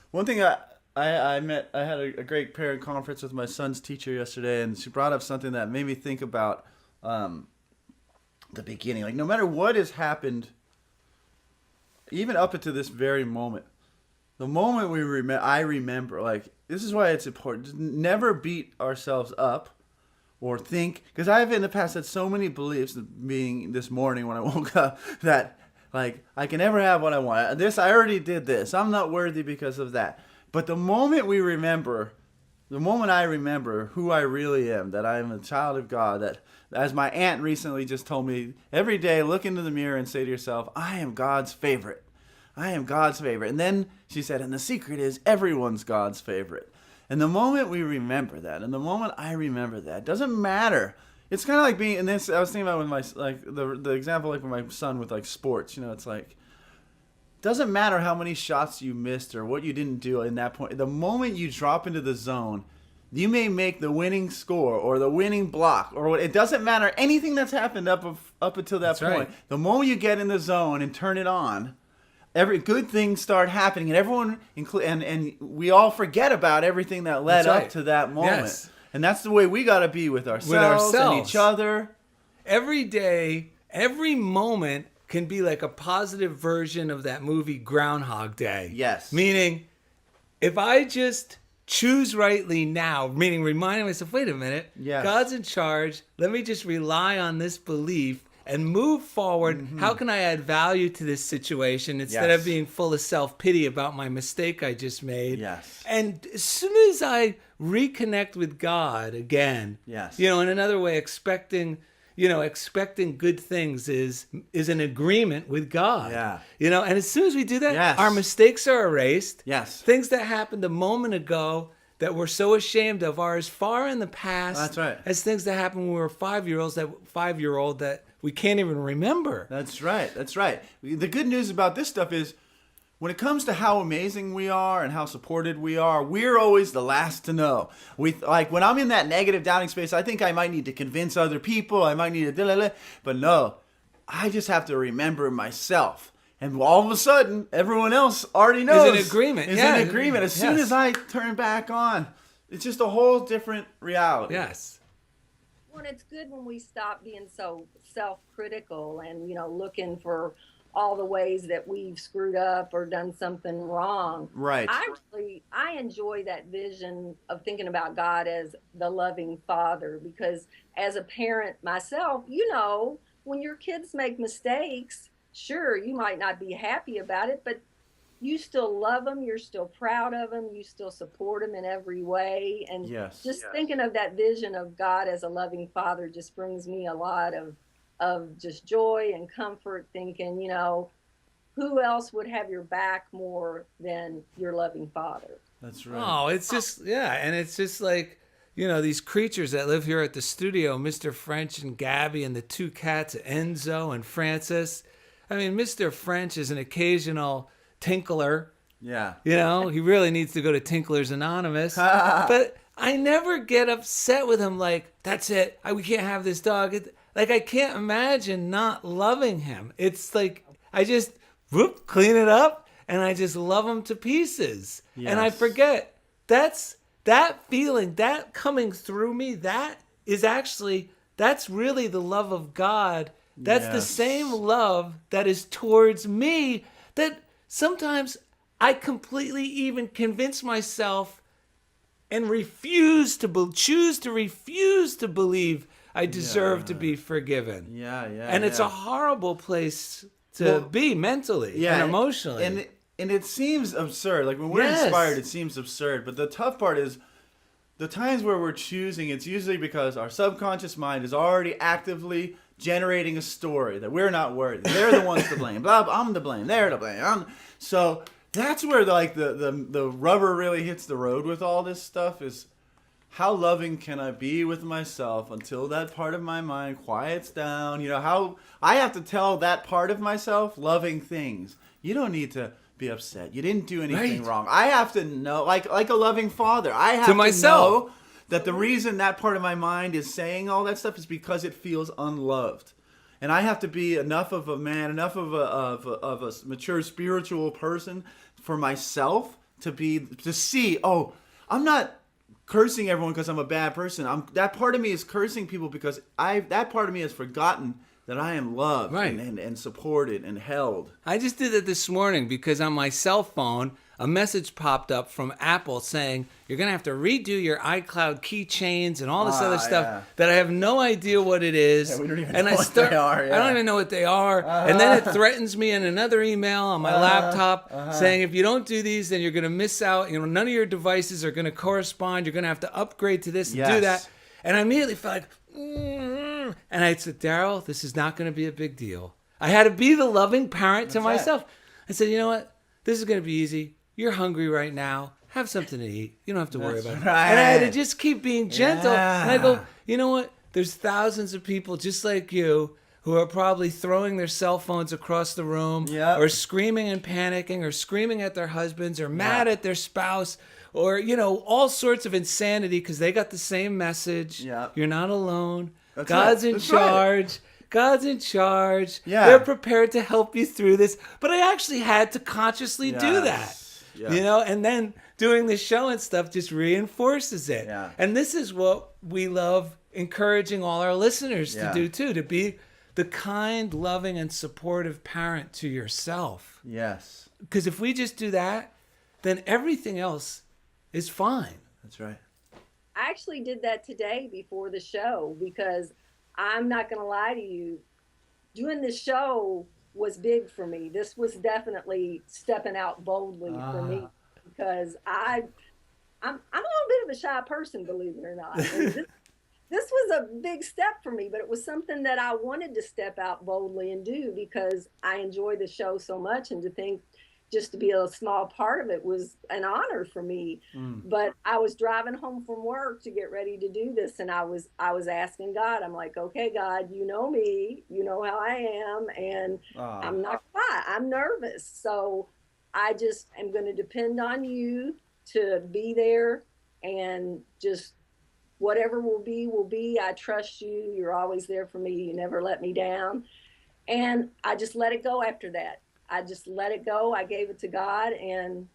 one thing I had a great parent conference with my son's teacher yesterday, and she brought up something that made me think about the beginning. Like, no matter what has happened, even up until this very moment, the moment I remember, like, this is why it's important. Just never beat ourselves up or think, because I've in the past had so many beliefs, being this morning when I woke up, that, like, I can never have what I want. I already did this. I'm not worthy because of that. But the moment I remember who I really am, that I am a child of God, that, as my aunt recently just told me, every day look into the mirror and say to yourself, I am God's favorite. I am God's favorite. And then she said, and the secret is everyone's God's favorite. And the moment we remember that, and the moment I remember that, it doesn't matter. It's kind of like being, and this I was thinking about with my, like, the example, like with my son with, like, sports. You know, it's like, doesn't matter how many shots you missed or what you didn't do in that point. The moment you drop into the zone, you may make the winning score or the winning block, or what. It doesn't matter anything that's happened up until that That's point. right. The moment you get in the zone and turn it on, every good thing start happening, and everyone, and we all forget about everything that led That's up right. to that moment. Yes. And that's the way we got to be with ourselves and each other. Every day, every moment can be like a positive version of that movie Groundhog Day. Yes. Meaning, if I just choose rightly now, meaning reminding myself, wait a minute, Yes. God's in charge. Let me just rely on this belief and move forward. Mm-hmm. How can I add value to this situation instead Yes. of being full of self-pity about my mistake I just made? Yes. And as soon as I reconnect with God again, Yes. you know, in another way, expecting good things is an agreement with God. Yeah. You know, and as soon as we do that, Yes. our mistakes are erased. Yes. Things that happened a moment ago that we're so ashamed of are as far in the past That's right. as things that happened when we were 5-year-olds that we can't even remember. That's right. That's right. The good news about this stuff is, when it comes to how amazing we are and how supported we are, we're always the last to know. Like, when I'm in that negative doubting space, I think I might need to convince other people. I might need to, but no, I just have to remember myself. And all of a sudden, everyone else already knows. Is in agreement. Is Yeah. in agreement. As soon Yes. as I turn back on, it's just a whole different reality. Yes. Well, it's good when we stop being so self-critical and, looking for all the ways that we've screwed up or done something wrong. Right. I enjoy that vision of thinking about God as the loving Father, because as a parent myself, when your kids make mistakes, sure, you might not be happy about it, but you still love them, you're still proud of them, you still support them in every way. And Yes. just thinking of that vision of God as a loving father just brings me a lot of just joy and comfort, thinking, you know, who else would have your back more than your loving father? That's right. Oh, it's just, yeah. And it's just like, you know, these creatures that live here at the studio, Mr. French and Gabby, and the two cats, Enzo and Francis. I mean, Mr. French is an occasional tinkler. Yeah. You know, he really needs to go to Tinklers Anonymous. But I never get upset with him like, that's it. We can't have this dog. Like, I can't imagine not loving him. It's like, I just clean it up and I just love him to pieces. Yes. And I forget. That feeling, that coming through me, that's really the love of God. That's the Yes. same love that is towards me, that sometimes I completely even convince myself and choose to refuse to believe I deserve to be forgiven. Yeah. And it's a horrible place to be mentally and emotionally. And it seems absurd. Like when we're Yes. inspired, it seems absurd. But the tough part is the times where we're choosing, it's usually because our subconscious mind is already actively generating a story that we're not worthy. They're the ones to blame. Blah, blah, I'm to blame. They're to blame. So that's where the rubber really hits the road with all this stuff is how loving can I be with myself until that part of my mind quiets down? You know, how I have to tell that part of myself loving things. You don't need to be upset. You didn't do anything Right. wrong. I have to know, like a loving father, I have To to myself. know that the reason that part of my mind is saying all that stuff is because it feels unloved. And I have to be enough of a man, enough of a mature spiritual person for myself to see, oh, I'm not cursing everyone because I'm a bad person. That part of me is cursing people because that part of me has forgotten that I am loved Right. and supported and held. I just did it this morning because on my cell phone, a message popped up from Apple saying you're going to have to redo your iCloud keychains and all this other stuff yeah. that I have no idea what it is. Yeah, we don't even and know I what start, they are, yeah. I don't even know what they are. And then it threatens me in another email on my laptop saying if you don't do these, then you're going to miss out. You know, none of your devices are going to correspond. You're going to have to upgrade to this and do Yes. that. And I immediately felt like, and I said, Daryl, this is not going to be a big deal. I had to be the loving parent to That's right. myself. I said, you know what? This is going to be easy. You're hungry right now. Have something to eat. You don't have to worry That's about it. right. And I had to just keep being gentle. Yeah. And I go, you know what? There's thousands of people just like you who are probably throwing their cell phones across the room Yep. or screaming and panicking or screaming at their husbands or mad at their spouse or, you know, all sorts of insanity because they got the same message. Yep. You're not alone. That's God's right. in That's right. charge. God's in charge. Yeah. They're prepared to help you through this. But I actually had to consciously do that. Yes. You know, and then doing the show and stuff just reinforces it. Yeah. And this is what we love encouraging all our listeners Yeah. to do too, to be the kind, loving, and supportive parent to yourself. Yes. Because if we just do that, then everything else is fine. That's right. I actually did that today before the show because I'm not going to lie to you. Doing this show was big for me. This was definitely stepping out boldly for me because I'm a little bit of a shy person, believe it or not. And this was a big step for me, but it was something that I wanted to step out boldly and do because I enjoy the show so much, and to think just to be a small part of it was an honor for me. But I was driving home from work to get ready to do this, and I was asking God, I'm like, okay, God, you know me, you know how I am, and I'm not gonna lie, I'm nervous. So I just am going to depend on you to be there, and just whatever will be. I trust you. You're always there for me. You never let me down. And I just let it go after that. I just let it go. I gave it to God, and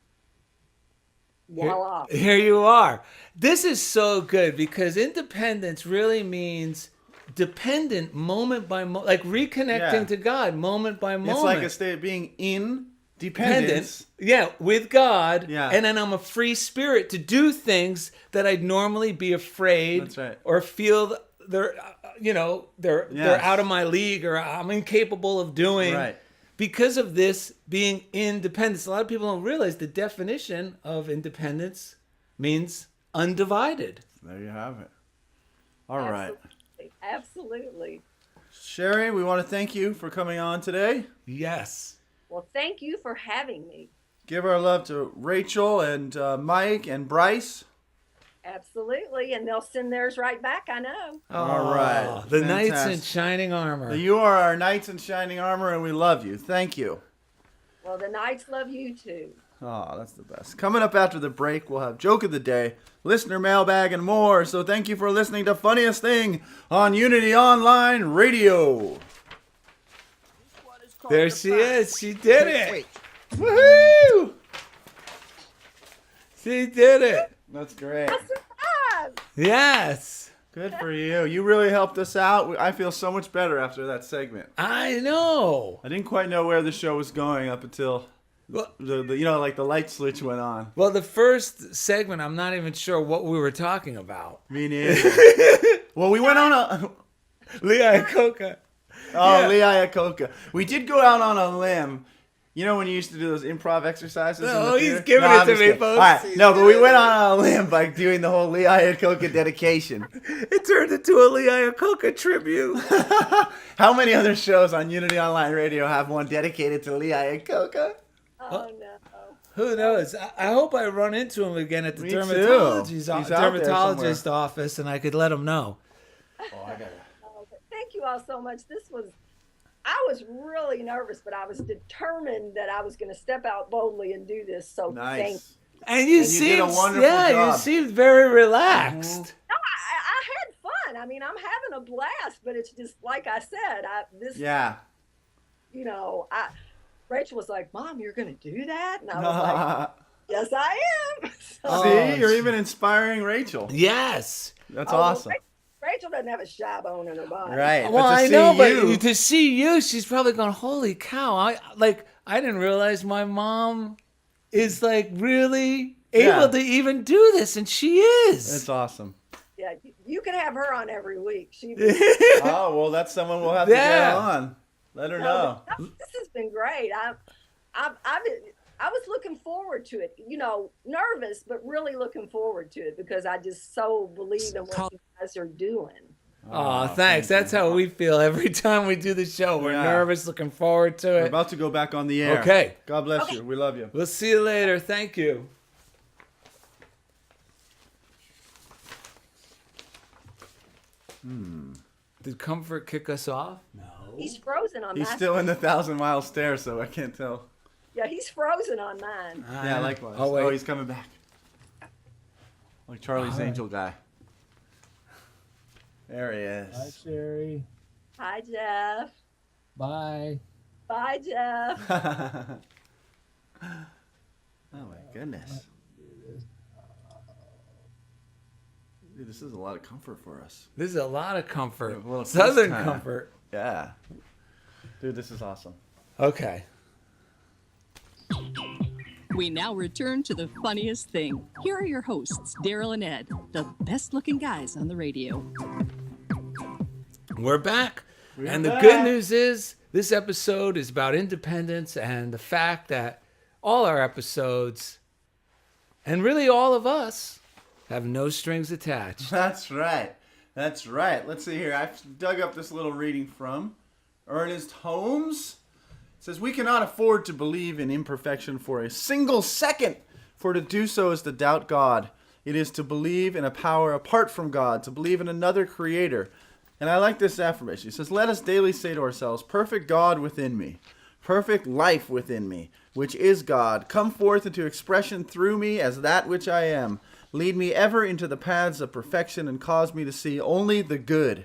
voila. Here you are. This is so good because independence really means dependent moment by moment, like reconnecting Yeah. to God moment by moment. It's like a state of being in dependence. Yeah, with God. Yeah. And then I'm a free spirit to do things that I'd normally be afraid That's right. or feel they're out of my league or I'm incapable of doing. Right. because of this being independence, a lot of people don't realize the definition of independence means undivided. There you have it. All right. Absolutely. Cheri, we want to thank you for coming on today. Yes. Well, thank you for having me. Give our love to Rachel and Mike and Bryce. Absolutely. And they'll send theirs right back, I know. All right. The knights in Fantastic. shining armor. You are our knights in shining armor, and we love you. Thank you. Well, the Knights love you too. Oh, that's the best. Coming up after the break, we'll have Joke of the Day, Listener Mailbag, and more. So thank you for listening to Funniest Thing on Unity Online Radio. There she is. She did it. Wait. Woohoo! She did it. That's great. Surprise! Yes. Good for you. You really helped us out. I feel so much better after that segment. I know. I didn't quite know where the show was going up until Well, the like the light switch went on. well, the first segment, I'm not even sure what we were talking about. Me neither. Well, we went on a Lee Iacocca. Oh, Yeah. Lee Iacocca. We did go out on a limb. You know when you used to do those improv exercises? in the Oh, he's theater? giving No, it I'm to just me, kidding. folks. All right. No, but we went on a limb by doing the whole Lee Iacocca dedication. It turned into a Lee Iacocca tribute. How many other shows on Unity Online Radio have one dedicated to Lee Iacocca? Oh, no. Who knows? I hope I run into him again at the Me too. dermatologist He's out there dermatologist office, and I could let him know. Oh, I got it. Thank you all so much. I was really nervous, but I was determined that I was going to step out boldly and do this. So thank you. Nice. And you did seemed, a wonderful yeah, job. you seemed very relaxed. No, I had fun. I mean, I'm having a blast, but it's just like I said. Yeah. You know, Rachel was like, "Mom, you're going to do that?" And I was like, "Yes, I am." So, See, you're even inspiring Rachel. Yes. That's Oh, awesome. Rachel doesn't have a shy bone in her body. Right. Well, but to I see know, you, but to see you, she's probably going, "Holy cow!" I didn't realize my mom is like really Yeah. able to even do this, and she is. It's awesome. Yeah, you can have her on every week. She. Oh, well, that's someone we'll have to get Yeah. on. Let her know. This has been great. I was looking forward to it. You know, nervous, but really looking forward to it because I just so believe in what you guys are doing. Oh, thanks. That's how we feel every time we do the show. We're Yeah. nervous, looking forward to We're it. about to go back on the air. Okay. God bless you. We love you. We'll see you later. Thank you. Did Comfort kick us off? No. He's frozen on He's mine. still in the 1,000-mile stare, so I can't tell. Yeah, he's frozen on mine. Yeah, likewise. Oh, wait. He's coming back. Like Charlie's Angel guy. There he Hi, is. Cheri. Hi, Jeff. Bye. Bye, Jeff. Oh my goodness. Dude, this is a lot of comfort for us. This is a lot of comfort. A little Southern FaceTime. comfort. Yeah. Dude, this is awesome. Okay. We now return to the funniest thing. Here are your hosts, Daryl and Ed, the best looking guys on the radio. We're back. And the back. good news is this episode is about independence and the fact that all our episodes, and really all of us, have no strings attached. That's right. That's right. Let's see here. I've dug up this little reading from Ernest Holmes. It says, "We cannot afford to believe in imperfection for a single second, for to do so is to doubt God. It is to believe in a power apart from God, to believe in another creator." And I like this affirmation. It says, "Let us daily say to ourselves, perfect God within me, perfect life within me, which is God, come forth into expression through me as that which I am. Lead me ever into the paths of perfection and cause me to see only the good.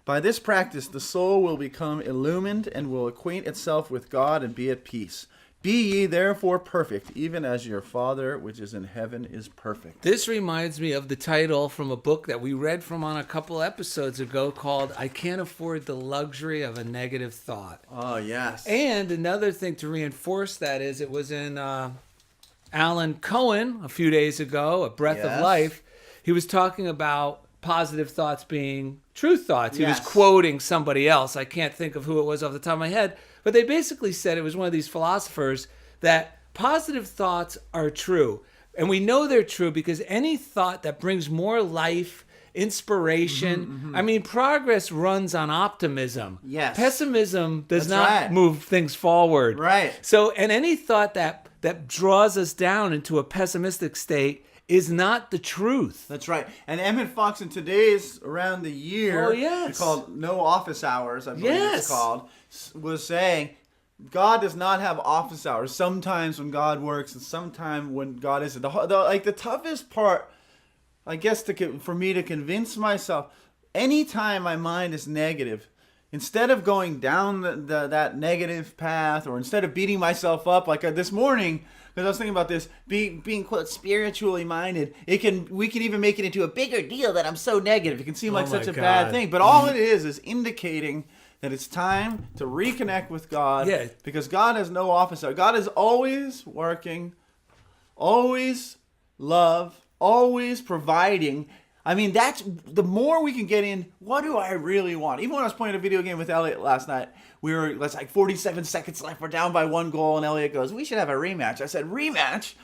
By this practice, the soul will become illumined and will acquaint itself with God and be at peace. Be ye therefore perfect, even as your Father which is in heaven is perfect." This reminds me of the title from a book that we read from on a couple episodes ago called "I Can't Afford the Luxury of a Negative Thought." Oh, yes. And another thing to reinforce that is it was in Alan Cohen a few days ago, A Breath Yes. of Life. He was talking about positive thoughts being true thoughts. He was Yes. quoting somebody else. I can't think of who it was off the top of my head. But they basically said, it was one of these philosophers, that positive thoughts are true. And we know they're true because any thought that brings more life, inspiration, I mean, progress runs on optimism. Yes. Pessimism does That's not right. move things forward. Right. So, and any thought that draws us down into a pessimistic state is not the truth. That's right. And Emmett Fox in today's Around the Year, Oh, yes. called No Office Hours, I believe Yes. it's called, was saying God does not have office hours. Sometimes when God works and sometimes when God isn't. The toughest part, I guess, for me to convince myself, anytime my mind is negative, instead of going down that negative path, or instead of beating myself up like this morning, because I was thinking about this, being quote spiritually minded, we can even make it into a bigger deal that I'm so negative. It can seem like Oh my such a bad God. thing, but all it is indicating that it's time to reconnect with God. Yeah. Because God has no office hours. God is always working, always love, always providing. I mean, that's the more we can get in. What do I really want? Even when I was playing a video game with Elliot last night, it's like 47 seconds left. We're down by 1 goal, and Elliot goes, "We should have a rematch." I said, "Rematch?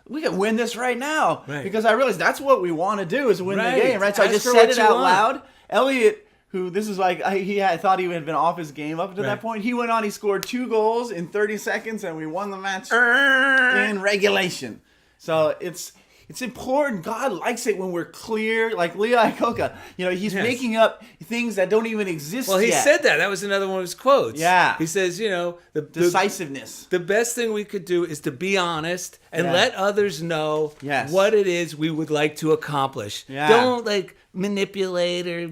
We can win this right now." Right. Because I realized that's what we want to do, is win Right. the game, right? So I Ask just for said what it you out want. loud. Elliot, who this is like, I thought he had been off his game up to Right. that point. He went on, he scored 2 goals in 30 seconds, and we won the match in regulation. So it's important. God likes it when we're clear. Like Leo Iacocca, he's Yes. making up things that don't even exist Well, he yet. said that. That was another one of his quotes. Yeah. He says, the Decisiveness. the best thing we could do is to be honest and Yeah. let others know Yes. what it is we would like to accomplish. Yeah. Don't manipulate or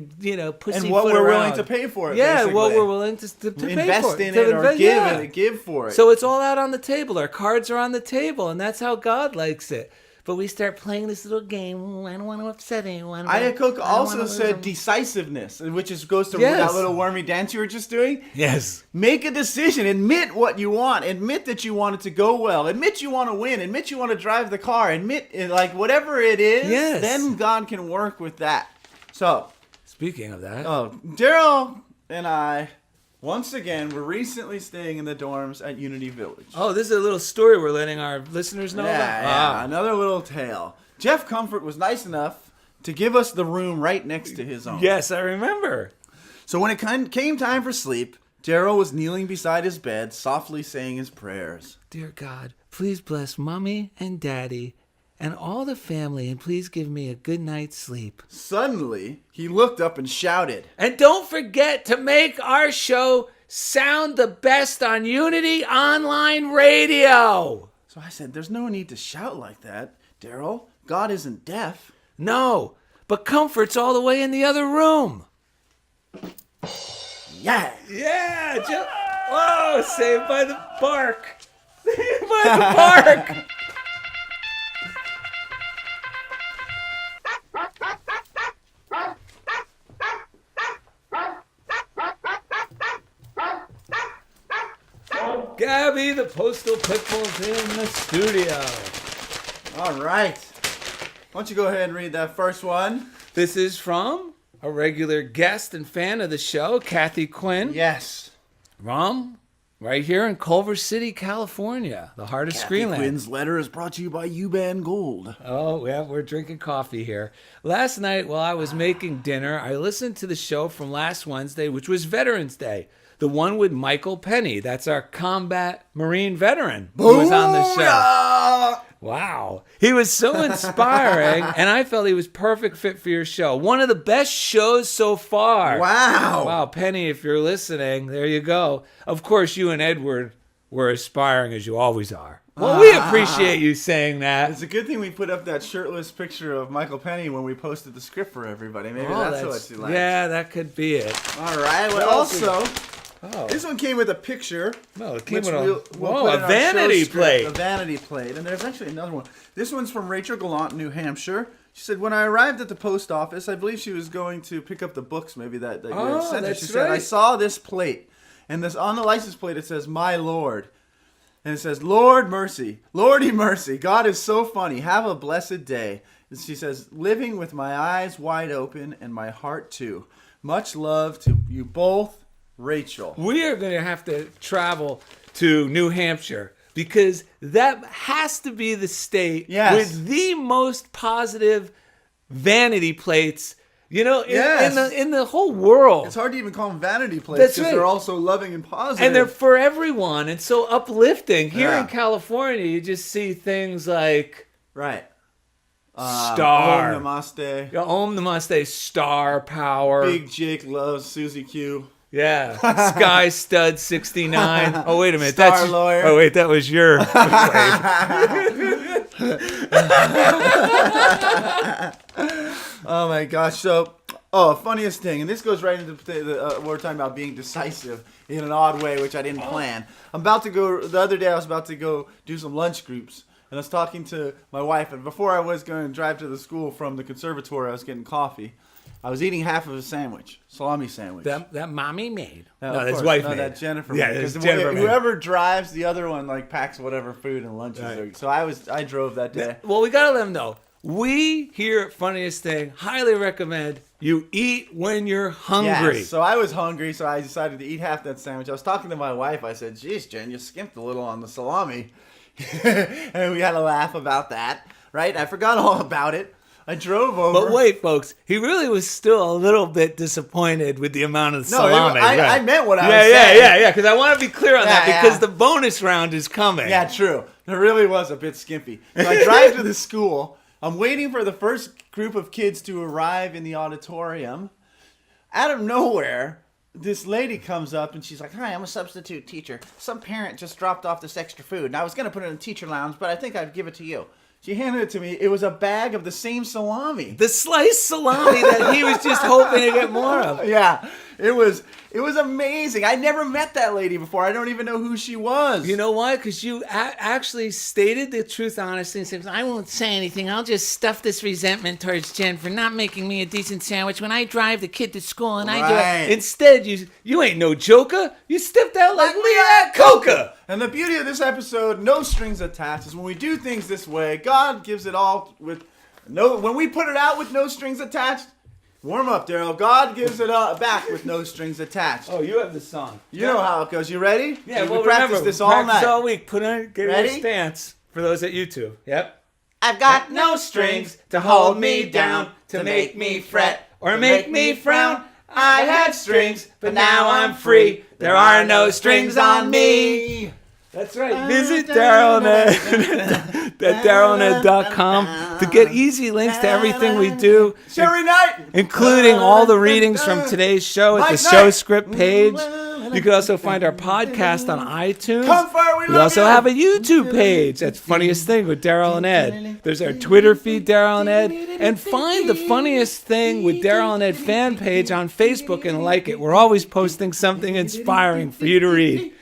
pussyfoot And what we're willing around. to pay for it. Yeah, basically. what we're willing to pay invest for in to it, or invest- give yeah. it, give for it. So it's all out on the table. Our cards are on the table, and that's how God likes it. But we start playing this little game. I don't want to upset anyone. Iacocca also said decisiveness, which goes to Yes. that little wormy dance you were just doing. Yes. Make a decision. Admit what you want. Admit that you want it to go well. Admit you want to win. Admit you want to drive the car. Admit, whatever it is, Yes. then God can work with that. So, Speaking of that. Daryl and I, once again, were recently staying in the dorms at Unity Village. Oh, this is a little story we're letting our listeners know about. Yeah, another little tale. Jeff Comfort was nice enough to give us the room right next to his own. Yes, I remember. So when it came time for sleep, Daryl was kneeling beside his bed, softly saying his prayers. Dear God, please bless Mommy and Daddy and all the family, and please give me a good night's sleep. Suddenly, he looked up and shouted, And don't forget to make our show sound the best on Unity Online Radio. So I said, there's no need to shout like that, Daryl. God isn't deaf. No, but Comfort's all the way in the other room. Yeah. Yeah, whoa, saved by the bark. Saved by the bark. Gabby, the postal pitbull's in the studio. All right. Why don't you go ahead and read that first one? This is from a regular guest and fan of the show, Kathy Quinn. Yes. From right here in Culver City, California, the heart of Kathy Screenland. Quinn's letter is brought to you by U-Band Gold. Oh, yeah, we're drinking coffee here. Last night, while I was making dinner, I listened to the show from last Wednesday, which was Veterans Day. The one with Michael Penny. That's our combat Marine veteran who was on the show. Booyah! Wow. He was so inspiring, and I felt he was perfect fit for your show. One of the best shows so far. Wow. Wow, Penny, if you're listening, there you go. Of course, you and Edward were aspiring as you always are. Well, we appreciate you saying that. It's a good thing we put up that shirtless picture of Michael Penny when we posted the script for everybody. Maybe that's what you like. Yeah, that could be it. All right. Well, What else also, Oh, this one came with a picture. no, it came which with we'll a put in our vanity show script, plate. A vanity plate. And there's actually another one. This one's from Rachel Gallant, New Hampshire. She said, when I arrived at the post office, I believe she was going to pick up the books maybe that you had sent her. that's She said, I right. saw this plate. And this on the license plate, it says, My Lord. And it says, Lord mercy, Lordy mercy. God is so funny. Have a blessed day. And she says, living with my eyes wide open and my heart too. Much love to you both. Rachel. We are going to have to travel to New Hampshire because that has to be the state Yes. with the most positive vanity plates, in the whole world. It's hard to even call them vanity plates That's because right. they're all so loving and positive. And they're for everyone and so uplifting. Here Yeah. in California, you just see things like right. Star. Om Namaste. Om Namaste, Star Power. Big Jake loves Susie Q. Yeah. Sky Stud 69. Oh, wait a minute. Star Lawyer. Oh, wait, that was your. Oh my gosh! So, funniest thing, and this goes right into we're talking about being decisive in an odd way, which I didn't plan. I'm about to go. The other day, I was about to go do some lunch groups, and I was talking to my wife. And before I was going to drive to the school from the conservatory, I was getting coffee. I was eating half of a sandwich, salami sandwich. That mommy made. No, No, of that's course. wife No, made. that Jennifer Yeah, made. it's 'Cause Jennifer made. whoever drives, the other one like packs whatever food and lunches. Right. So I drove that day. Well, we got to let them know. We here at Funniest Thing highly recommend you eat when you're hungry. Yes, so I was hungry, so I decided to eat half that sandwich. I was talking to my wife. I said, "Geez, Jen, you skimped a little on the salami," and we had a laugh about that. Right? I forgot all about it. I drove over. But wait, folks, he really was still a little bit disappointed with the amount of salami. I meant what I was Yeah, saying. because I want to be clear on that Yeah, because yeah. the bonus round is coming. Yeah, true. It really was a bit skimpy. So I drive to the school. I'm waiting for the first group of kids to arrive in the auditorium. Out of nowhere, this lady comes up and she's like, "Hi, I'm a substitute teacher. Some parent just dropped off this extra food. And I was going to put it in the teacher lounge, but I think I'd give it to you." She handed it to me. It was a bag of the same salami. The sliced salami that he was just hoping to get more of. Yeah, it was amazing. I never met that lady before. I don't even know who she was. You know why? Because you actually stated the truth honestly and said, I won't say anything. I'll just stuff this resentment towards Jen for not making me a decent sandwich when I drive the kid to school and I do Right. it. Instead, you ain't no joker. You stepped out like Leah Coca. And the beauty of this episode, no strings attached, is when we do things this way, God gives it all with no. When we put it out with no strings attached, warm up, Daryl. God gives it back with no strings attached. Oh, you have the song. You know how it goes. You ready? Yeah, we well, practice remember, this all practice night. all week. Put on, get Ready? a stance for those at YouTube. Yep. I've got no strings to hold me down, to make me fret, or make me frown. I had strings, but now I'm free. There are no strings on me. That's right. Visit Daryl at DarylNet.com to get easy links to everything we do, Cheri Knight, including all the readings from today's show at the Mike show Knight. script page. You can also find our podcast on iTunes. Comfort, We also have a YouTube page. That's Funniest Thing with Daryl and Ed. There's our Twitter feed, Daryl and Ed. And find the Funniest Thing with Daryl and Ed fan page on Facebook and like it. We're always posting something inspiring for you to read.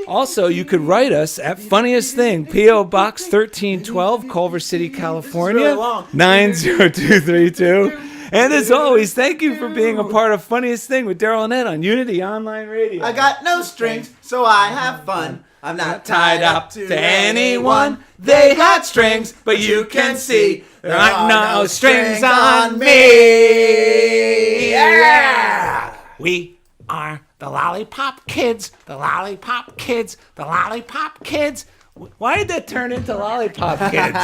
Also, you could write us at Funniest Thing, P.O. Box 1312, Culver City, California, really long. 90232. And as always, thank you for being a part of Funniest Thing with Daryl and Ed on Unity Online Radio. I got no strings, so I have fun. I'm not tied up to anyone. They had strings, but you can see there aren't no strings on me. Yeah! We are the Lollipop Kids, the Lollipop Kids, the Lollipop Kids. Why did that turn into Lollipop Kids?